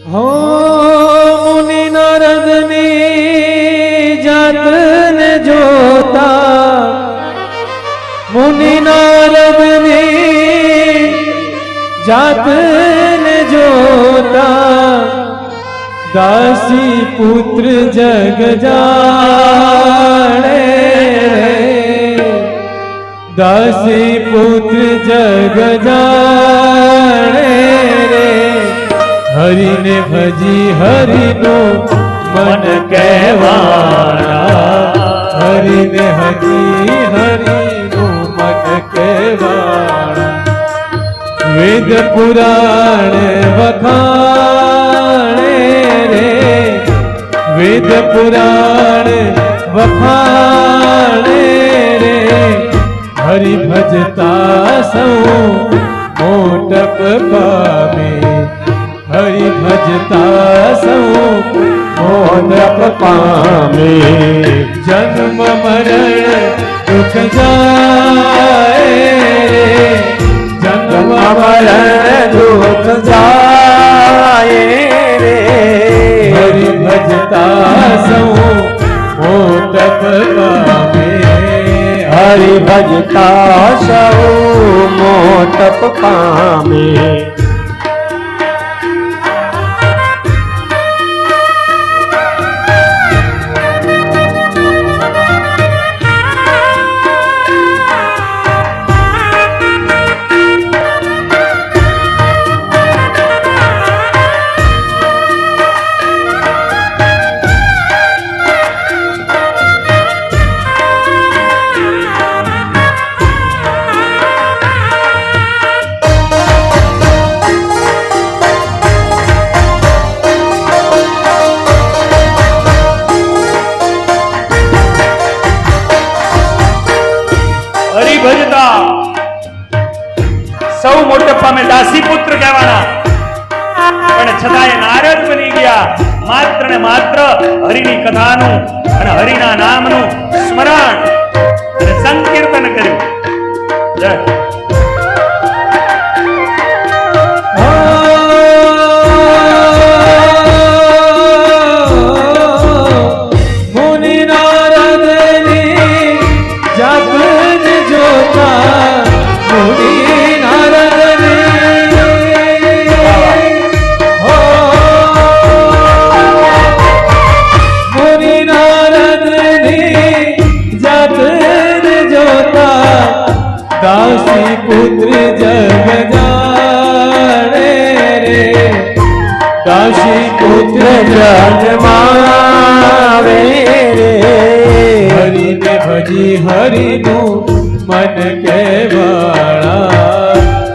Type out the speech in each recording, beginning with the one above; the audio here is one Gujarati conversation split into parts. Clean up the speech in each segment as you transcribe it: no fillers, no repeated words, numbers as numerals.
हो मुनि नारद ने जात ने जोता, मुनि नारद ने जात ने जोता, दासी पुत्र जग जाने, दासी पुत्र जग जाने रे। हरि ने भजी हरि नो मन कहवाना, हरि ने भजी हरि नो मन कहवाना। वेद पुराण वखाणे रे, वेद पुराण वखाणे रे। हरि भजता सौ मोटप पामे, हरि भजता सौ मोटप पामे। जन्म मरण दुख जाए रे, जन्म मरण दुख जाए रे। हरि भजता सौ मोटप पामे, हरि भजता सौ मोटप पामे। સૌ મોટપ્પા મેં દાસી પુત્ર કહેવાના, પણ છતાંય નારદ બની ગયા માત્ર ને માત્ર હરિની કથાનું અને હરિના નામનું સ્મરણ અને સંકીર્તન કર્યું. જય दासी पुत्र जग जाने रे, दासी पुत्र जग मावे रे। हरि ने भजी हरि नु मन कहवाना,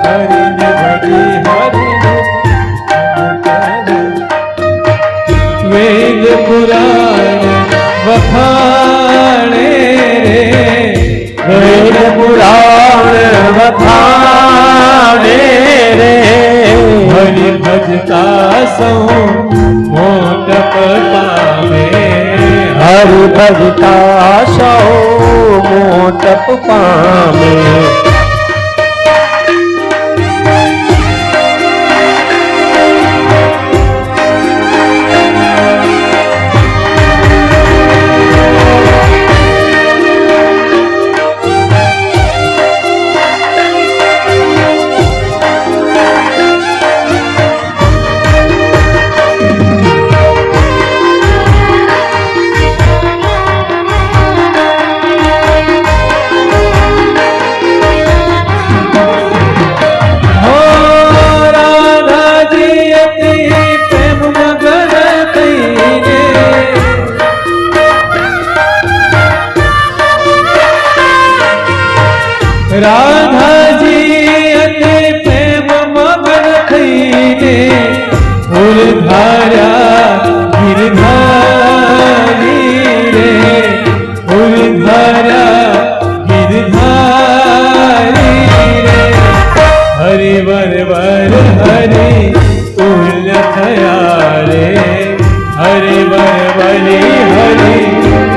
हरि ने भजी हरि नु मन कहवाना। वेद पुराण वखाणे रे, वेद पुराण वखाणे रे। हरि भजता सौ मोटप पामे, हरि भजता सौ मोटप पामे। राधा जी अति प्रेम मगन थईने फूल धारा गिरधारी रे, फूल धारा गिरधारी रे। हरि वर वर हरि तुल्य थया रे, हरि वर वरी हरि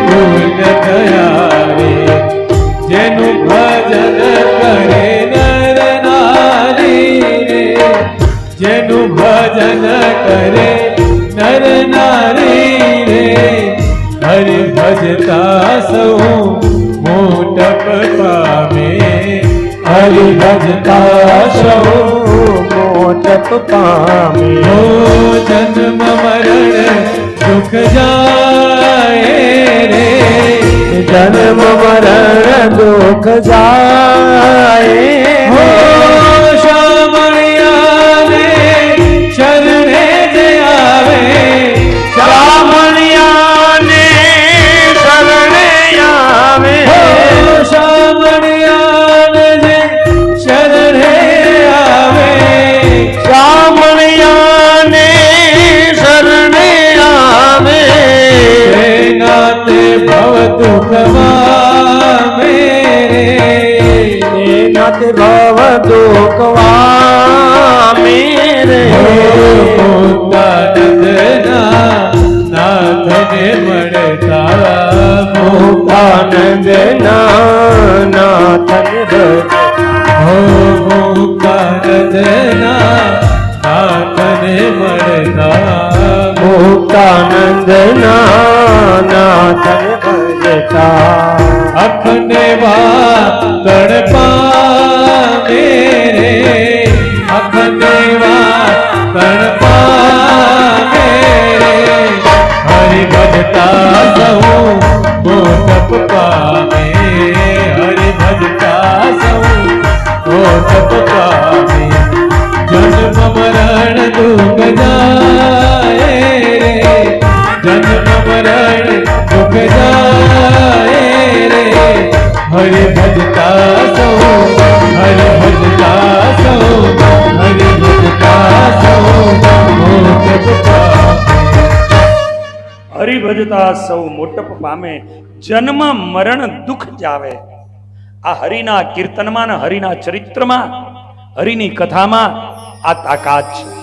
तुल्य थया रे। जेनु भजन करे नर नारी रे, जेनु भजन કરે નર નારી રે હરિ ભજતા સૌ મોટપ પામે હરિ ભજતા સૌ મોટપ પામે હો જન્મ મરણ દુઃખ જાય રે જન્મ મરણ દુઃખ જાય હો શામળિયાને શરણે જે આવે શામળિયાને શરણે આવે હો શામળિયાને જે શરણે આવે શામળિયાને શરણે આવે નાતે ભવ દુઃખમાં મેરે નાથ ભવ દુઃખવા મેરે મુક્તાનંદના નાથને મળતા મુક્તાનંદના નાથને ભજ હો મુક્તાનંદના નાથને મળતા મુક્તાનંદના નાથને ભજતા અખંડ વાતણ પામે રે અખંડ વાતણ પામે રે હરિ ભજતા સૌ મોટપ પામે હરિ ભજતા સૌ મોટપ પામે જન્મ મરણ દુઃખ જાય રે જન્મ મરણ દુઃખ જાય રે હરિ ભજતા સૌ હરિ ભજતા સૌ હરિ ભજતા સૌ મોટપ પામે હરિભજતા સૌ મોટપ પામે જન્મ મરણ દુઃખ જાવે આ હરિના કીર્તનમાં ને હરિના ચરિત્રમાં હરિની કથામાં આ તાકાત છે